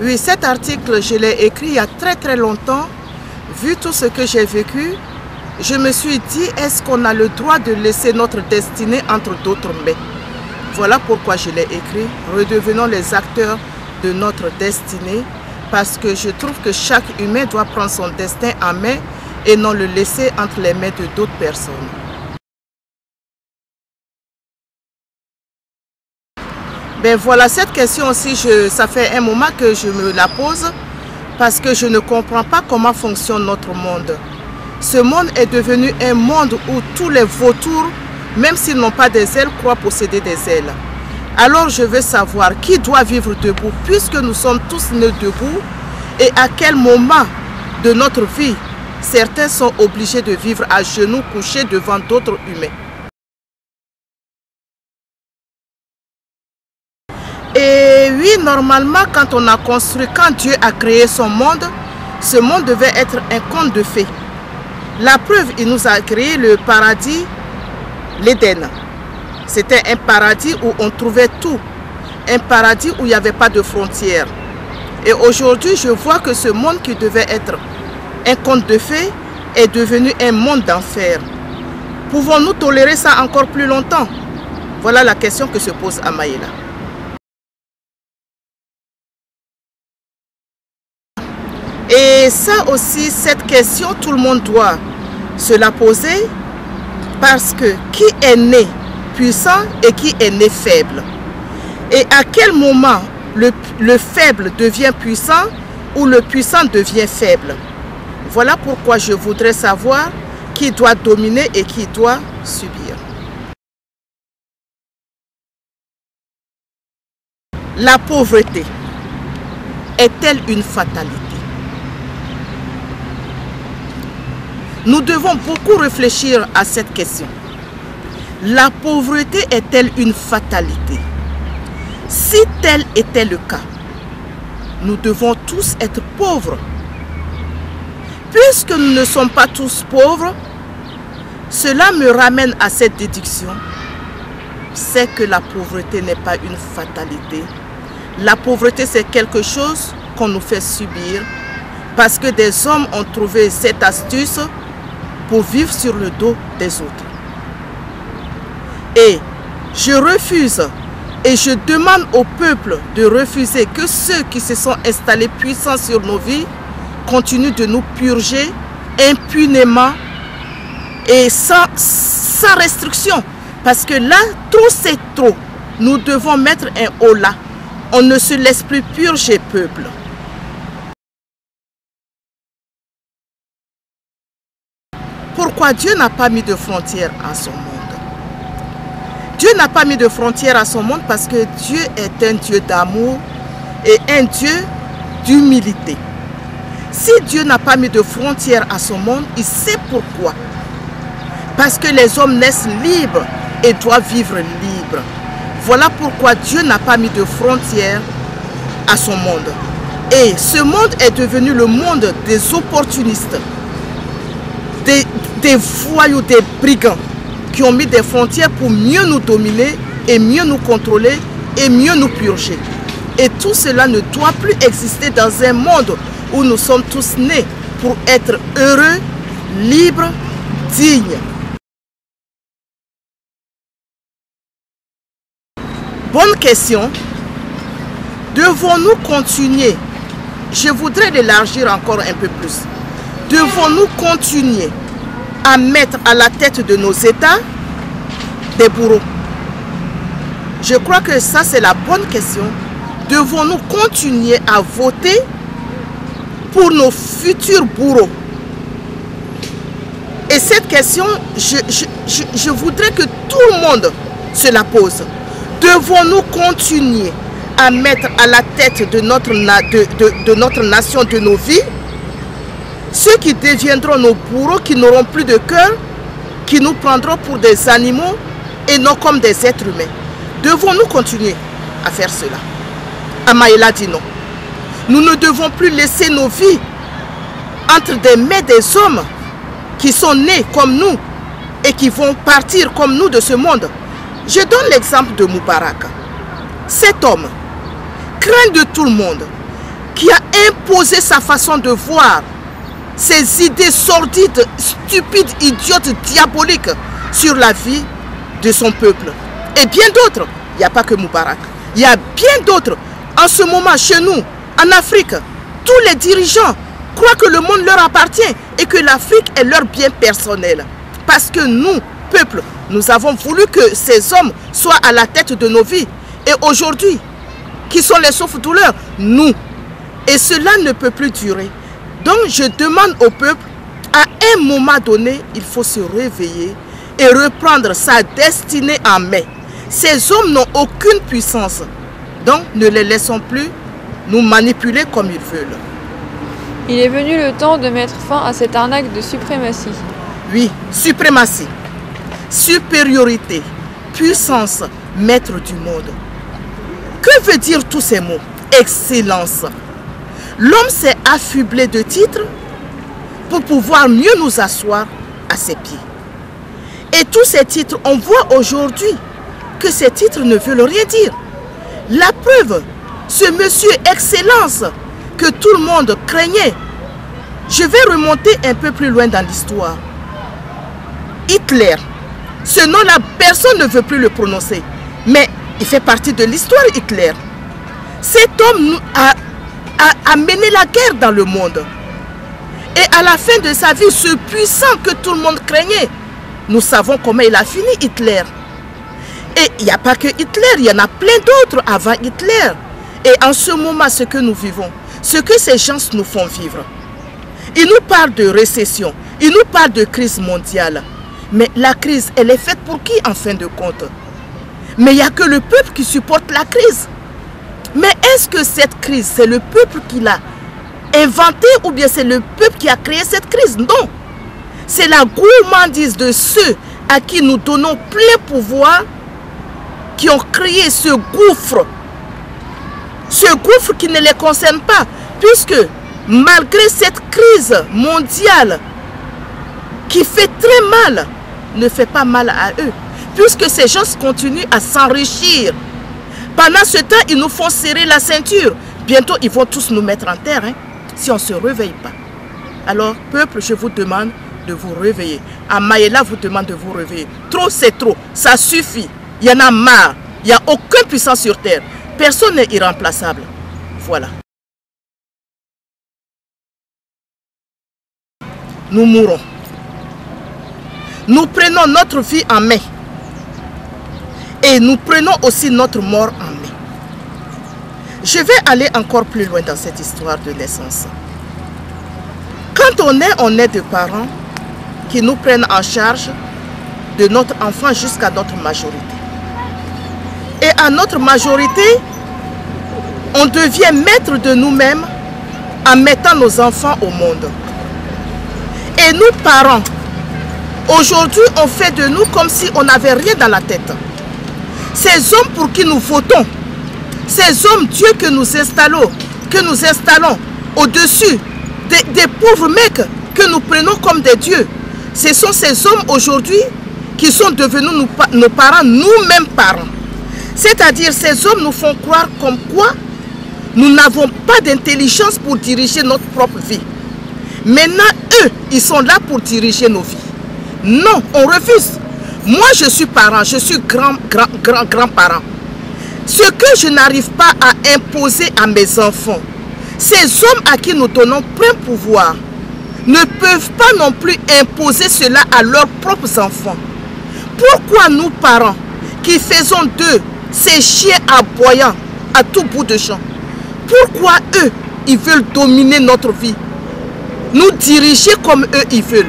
Oui, cet article, je l'ai écrit il y a très longtemps. Vu tout ce que j'ai vécu, je me suis dit, est-ce qu'on a le droit de laisser notre destinée entre d'autres mains? Voilà pourquoi je l'ai écrit. Redevenons les acteurs de notre destinée, parce que je trouve que chaque humain doit prendre son destin en main et non le laisser entre les mains de d'autres personnes. Ben voilà, cette question aussi, ça fait un moment que je me la pose parce que je ne comprends pas comment fonctionne notre monde. Ce monde est devenu un monde où tous les vautours, même s'ils n'ont pas des ailes, croient posséder des ailes. Alors je veux savoir qui doit vivre debout, puisque nous sommes tous nés debout, et à quel moment de notre vie certains sont obligés de vivre à genoux couchés devant d'autres humains. Et oui, normalement, quand on a construit, quand Dieu a créé son monde, ce monde devait être un conte de fées. La preuve, il nous a créé le paradis, l'Éden. C'était un paradis où on trouvait tout. Un paradis où il n'y avait pas de frontières. Et aujourd'hui, je vois que ce monde qui devait être un conte de fées est devenu un monde d'enfer. Pouvons-nous tolérer ça encore plus longtemps? Voilà la question que se pose Amaïla. Et ça aussi, cette question, tout le monde doit se la poser, parce que qui est né puissant et qui est né faible? Et à quel moment le faible devient puissant ou le puissant devient faible? Voilà pourquoi je voudrais savoir qui doit dominer et qui doit subir. La pauvreté est-elle une fatalité? Nous devons beaucoup réfléchir à cette question. La pauvreté est-elle une fatalité? Si tel était le cas, nous devons tous être pauvres. Puisque nous ne sommes pas tous pauvres, cela me ramène à cette déduction. C'est que la pauvreté n'est pas une fatalité. La pauvreté, c'est quelque chose qu'on nous fait subir parce que des hommes ont trouvé cette astuce pour vivre sur le dos des autres. Et je refuse et je demande au peuple de refuser que ceux qui se sont installés puissants sur nos vies continuent de nous purger impunément et sans restriction. Parce que là, trop c'est trop. Nous devons mettre un haut là. On ne se laisse plus purger, peuple. Pourquoi Dieu n'a pas mis de frontières à son monde? Dieu n'a pas mis de frontières à son monde parce que Dieu est un Dieu d'amour et un Dieu d'humilité. Si Dieu n'a pas mis de frontières à son monde, il sait pourquoi. Parce que les hommes naissent libres et doivent vivre libres. Voilà pourquoi Dieu n'a pas mis de frontières à son monde. Et ce monde est devenu le monde des opportunistes, des voyous, des brigands qui ont mis des frontières pour mieux nous dominer et mieux nous contrôler et mieux nous purger. Et tout cela ne doit plus exister dans un monde où nous sommes tous nés pour être heureux, libres, dignes. Bonne question. Devons-nous continuer? Je voudrais l'élargir encore un peu plus. Devons-nous continuer à mettre à la tête de nos États des bourreaux? Je crois que ça, c'est la bonne question. Devons-nous continuer à voter pour nos futurs bourreaux? Et cette question, je voudrais que tout le monde se la pose. Devons-nous continuer à mettre à la tête de notre nation, de nos vies, ceux qui deviendront nos bourreaux, qui n'auront plus de cœur, qui nous prendront pour des animaux et non comme des êtres humains? Devons-nous continuer à faire cela? Amaïla dit non. Nous ne devons plus laisser nos vies entre des mains des hommes qui sont nés comme nous et qui vont partir comme nous de ce monde. Je donne l'exemple de Moubarak. Cet homme, craint de tout le monde, qui a imposé sa façon de voir, ses idées sordides, stupides, idiotes, diaboliques sur la vie de son peuple. Et bien d'autres, il n'y a pas que Moubarak, il y a bien d'autres. En ce moment, chez nous, en Afrique, tous les dirigeants croient que le monde leur appartient et que l'Afrique est leur bien personnel. Parce que nous, peuple, nous avons voulu que ces hommes soient à la tête de nos vies. Et aujourd'hui, qui sont les souffres-douleurs? Nous. Et cela ne peut plus durer. Donc je demande au peuple, à un moment donné, il faut se réveiller et reprendre sa destinée en main. Ces hommes n'ont aucune puissance. Donc ne les laissons plus nous manipuler comme ils veulent. Il est venu le temps de mettre fin à cette arnaque de suprématie. Oui, suprématie, supériorité, puissance, maître du monde. Que veut dire tous ces mots? Excellence. L'homme s'est affublé de titres pour pouvoir mieux nous asseoir à ses pieds. Et tous ces titres, on voit aujourd'hui que ces titres ne veulent rien dire. La preuve, ce monsieur Excellence que tout le monde craignait. Je vais remonter un peu plus loin dans l'histoire. Hitler, ce nom-là, personne ne veut plus le prononcer. Mais il fait partie de l'histoire, Hitler. Cet homme a mené la guerre dans le monde. Et à la fin de sa vie, ce puissant que tout le monde craignait, nous savons comment il a fini, Hitler. Et il n'y a pas que Hitler, il y en a plein d'autres avant Hitler. Et en ce moment, ce que nous vivons, ce que ces gens nous font vivre, ils nous parlent de récession, ils nous parlent de crise mondiale. Mais la crise, elle est faite pour qui en fin de compte? Mais il n'y a que le peuple qui supporte la crise. Mais est-ce que cette crise, c'est le peuple qui l'a inventée ou bien c'est le peuple qui a créé cette crise? Non. C'est la gourmandise de ceux à qui nous donnons plein pouvoir qui ont créé ce gouffre. Ce gouffre qui ne les concerne pas. Puisque malgré cette crise mondiale qui fait très mal, ne fait pas mal à eux. Puisque ces gens continuent à s'enrichir. Pendant ce temps, ils nous font serrer la ceinture. Bientôt, ils vont tous nous mettre en terre, hein, si on ne se réveille pas. Alors, peuple, je vous demande de vous réveiller. Amaïla vous demande de vous réveiller. Trop, c'est trop. Ça suffit. Il y en a marre. Il n'y a aucune puissance sur terre. Personne n'est irremplaçable. Voilà. Nous mourons. Nous prenons notre vie en main. Et nous prenons aussi notre mort en main. Je vais aller encore plus loin dans cette histoire de naissance. Quand on est de parents qui nous prennent en charge de notre enfant jusqu'à notre majorité. Et à notre majorité, on devient maître de nous-mêmes en mettant nos enfants au monde. Et nous, parents, aujourd'hui, on fait de nous comme si on n'avait rien dans la tête. Ces hommes pour qui nous votons, ces hommes Dieu que nous installons au-dessus des pauvres mecs que nous prenons comme des dieux, ce sont ces hommes aujourd'hui qui sont devenus nos parents, nous-mêmes parents. C'est-à-dire ces hommes nous font croire comme quoi nous n'avons pas d'intelligence pour diriger notre propre vie. Maintenant, eux, ils sont là pour diriger nos vies. Non, on refuse. Moi, je suis parent, je suis grand-parent. Ce que je n'arrive pas à imposer à mes enfants, ces hommes à qui nous donnons plein pouvoir, ne peuvent pas non plus imposer cela à leurs propres enfants. Pourquoi nous, parents, qui faisons d'eux ces chiens aboyants à tout bout de champ, pourquoi eux, ils veulent dominer notre vie, nous diriger comme eux, ils veulent?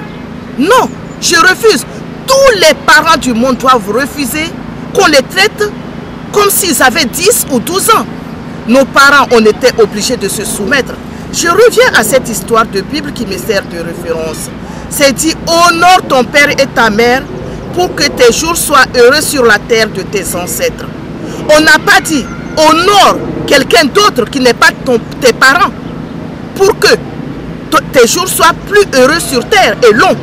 Non, je refuse. Tous les parents du monde doivent refuser qu'on les traite comme s'ils avaient 10 ou 12 ans. Nos parents, on était obligés de se soumettre. Je reviens à cette histoire de Bible qui me sert de référence. C'est dit, honore ton père et ta mère pour que tes jours soient heureux sur la terre de tes ancêtres. On n'a pas dit, honore quelqu'un d'autre qui n'est pas tes parents pour que tes jours soient plus heureux sur terre et longs.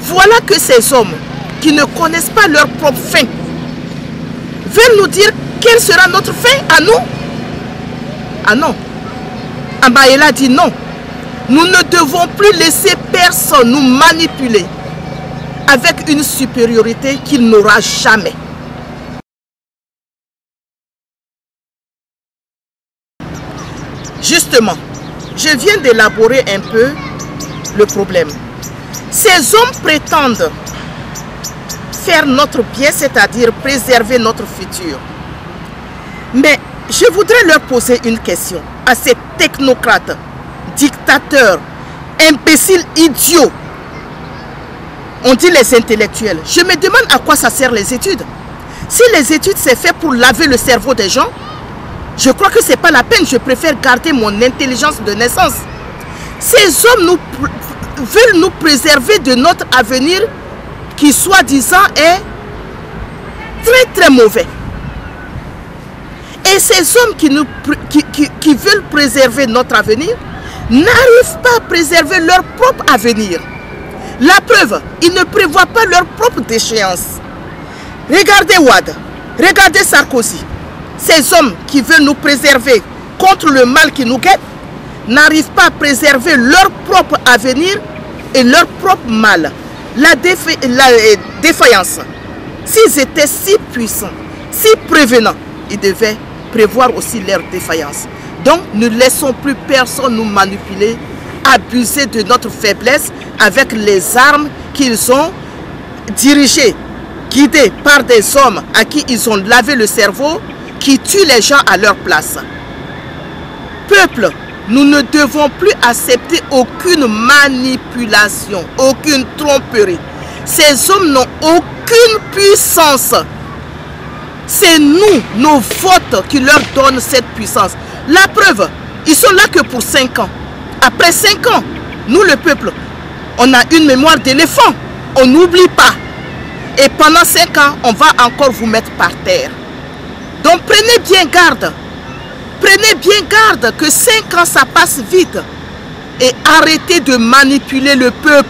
Voilà que ces hommes qui ne connaissent pas leur propre fin veulent nous dire quelle sera notre fin à nous. Ah non, Amaïla dit non. Nous ne devons plus laisser personne nous manipuler avec une supériorité qu'il n'aura jamais. Justement, je viens d'élaborer un peu le problème. Ces hommes prétendent faire notre bien, c'est-à-dire préserver notre futur. Mais je voudrais leur poser une question à ces technocrates, dictateurs, imbéciles, idiots. On dit les intellectuels. Je me demande à quoi ça sert les études. Si les études c'est fait pour laver le cerveau des gens, je crois que ce n'est pas la peine. Je préfère garder mon intelligence de naissance. Ces hommes veulent nous préserver de notre avenir qui soi-disant est très très mauvais. Et ces hommes qui veulent préserver notre avenir n'arrivent pas à préserver leur propre avenir. La preuve, ils ne prévoient pas leur propre déchéance. Regardez Wade, regardez Sarkozy. Ces hommes qui veulent nous préserver contre le mal qui nous guette n'arrivent pas à préserver leur propre avenir et leur propre mal. La défaillance. S'ils étaient si puissants, si prévenants, ils devaient prévoir aussi leur défaillance. Donc, ne laissons plus personne nous manipuler, abuser de notre faiblesse avec les armes qu'ils ont dirigées, guidées par des hommes à qui ils ont lavé le cerveau, qui tuent les gens à leur place. Peuple, nous ne devons plus accepter aucune manipulation, aucune tromperie. Ces hommes n'ont aucune puissance. C'est nous, nos votes, qui leur donnent cette puissance. La preuve, ils sont là que pour 5 ans. Après 5 ans, nous le peuple, on a une mémoire d'éléphant. On n'oublie pas. Et pendant 5 ans, on va encore vous mettre par terre. Donc prenez bien garde. Prenez bien garde que 5 ans, ça passe vite. Et arrêtez de manipuler le peuple.